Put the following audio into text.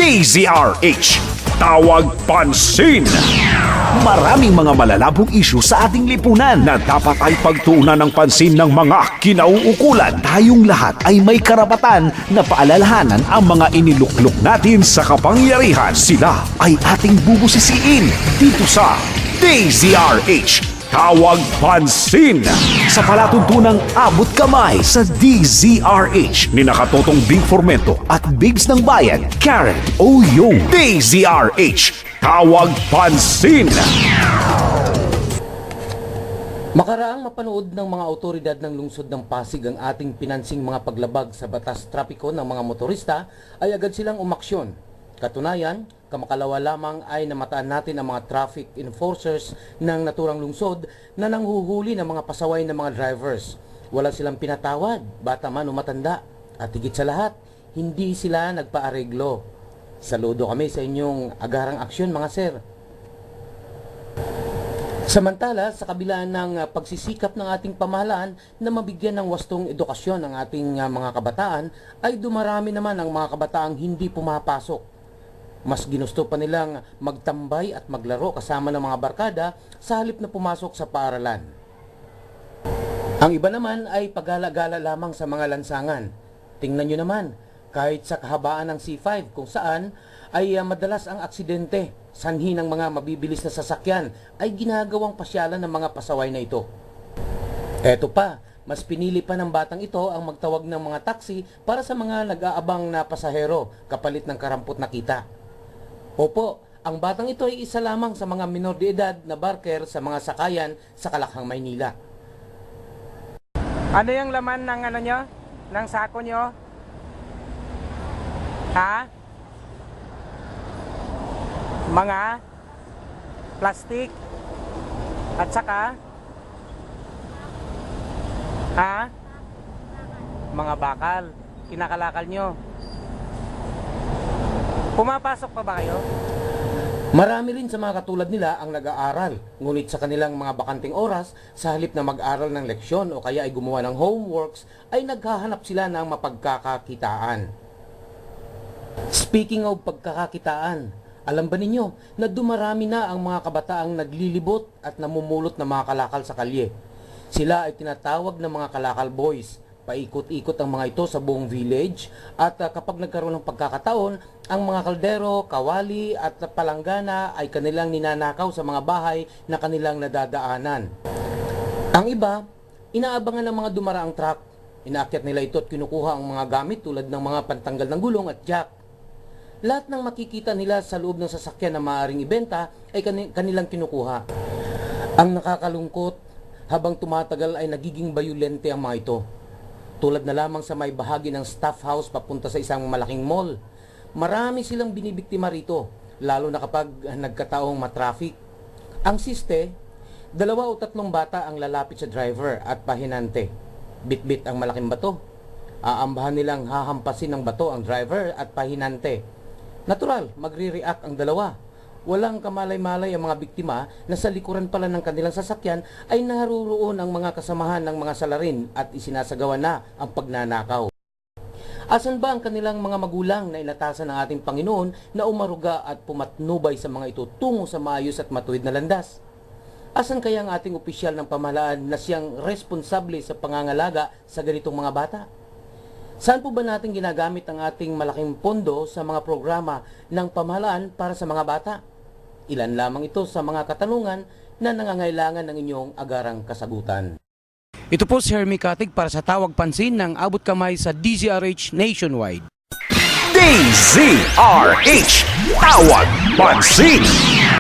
DZRH, Tawag Pansin. Maraming mga malalabong isyu sa ating lipunan na dapat ay pagtuunan ng pansin ng mga kinauukulan. Tayong lahat ay may karapatan na paalalahanan ang mga iniluklok natin sa kapangyarihan. Sila ay ating bubusisiin dito sa DZRH, Tawag Pansin. Sa palatuntunang abot kamay sa DZRH ni nakatotong Big Formento at Bigs ng Bayan, Karen O. Yung. DZRH, Tawag Pansin. Makaraang mapanood ng mga otoridad ng lungsod ng Pasig ang ating pinansing mga paglabag sa batas trapiko ng mga motorista, ay agad silang umaksyon. Katunayan, kamakalawa lamang ay namataan natin ang mga traffic enforcers ng naturang lungsod na nanghuhuli ng mga pasaway ng mga drivers. Wala silang pinatawad, bata man o matanda. At higit sa lahat, hindi sila nagpaareglo. Saludo kami sa inyong agarang aksyon, mga sir. Samantala, sa kabila ng pagsisikap ng ating pamahalaan na mabigyan ng wastong edukasyon ang ating mga kabataan, ay dumarami naman ang mga kabataang hindi pumapasok. Mas ginusto pa nilang magtambay at maglaro kasama ng mga barkada sa halip na pumasok sa paaralan. Ang iba naman ay pagala-gala lamang sa mga lansangan. Tingnan nyo naman, kahit sa kahabaan ng C5 kung saan ay madalas ang aksidente, sanhi ng mga mabibilis na sasakyan ay ginagawang pasyalan ng mga pasaway na ito. Eto pa, mas pinili pa ng batang ito ang magtawag ng mga taxi para sa mga nag-aabang na pasahero kapalit ng karampot na kita. Opo, ang batang ito ay isa lamang sa mga minor de edad na barker sa mga sakayan sa Kalakhang, Maynila. Ano yung laman ng ano nyo? Ng sako nyo? Ha? Mga plastic at saka mga bakal. Kinakalakal nyo. Pumapasok pa ba kayo? Marami rin sa mga katulad nila ang nag-aaral, ngunit sa kanilang mga bakanting oras, sa halip na mag-aral ng leksyon o kaya ay gumawa ng homeworks, ay naghahanap sila ng mapagkakakitaan. Speaking of pagkakakitaan, alam ba ninyo na dumarami na ang mga kabataang naglilibot at namumulot ng mga kalakal sa kalye? Sila ay tinatawag ng mga kalakal boys. Paikot-ikot ang mga ito sa buong village at kapag nagkaroon ng pagkakataon, ang mga kaldero, kawali at palanggana ay kanilang ninanakaw sa mga bahay na kanilang nadadaanan. Ang iba, inaabangan ng mga dumaraang truck. Inaakyat nila ito at kinukuha ang mga gamit tulad ng mga pantanggal ng gulong at jack. Lahat ng makikita nila sa loob ng sasakyan na maaaring ibenta ay kanilang kinukuha. Ang nakakalungkot, habang tumatagal ay nagiging bayulente ang mga ito. Tulad na lamang sa may bahagi ng staff house papunta sa isang malaking mall. Marami silang binibiktima rito, lalo na kapag nagkataong matraffic. Ang siste, 2 o 3 bata ang lalapit sa driver at pahinante. Bit-bit ang malaking bato. Aambahan nilang hahampasin ng bato ang driver at pahinante. Natural, magre-react ang dalawa. Walang kamalay-malay ang mga biktima na sa likuran pala ng kanilang sasakyan ay naruroon ang mga kasamahan ng mga salarin at isinasagawa na ang pagnanakaw. Asan ba ang kanilang mga magulang na inatasan ng ating Panginoon na umaruga at pumatnubay sa mga ito tungo sa maayos at matuwid na landas? Asan kaya ang ating opisyal ng pamahalaan na siyang responsable sa pangangalaga sa ganitong mga bata? Saan po ba natin ginagamit ang ating malaking pondo sa mga programa ng pamahalaan para sa mga bata? Ilan lamang ito sa mga katanungan na nangangailangan ng inyong agarang kasagutan. Ito po si Hermie Katig para sa Tawag Pansin ng abot kamay sa DZRH Nationwide. DZRH, Tawag Pansin.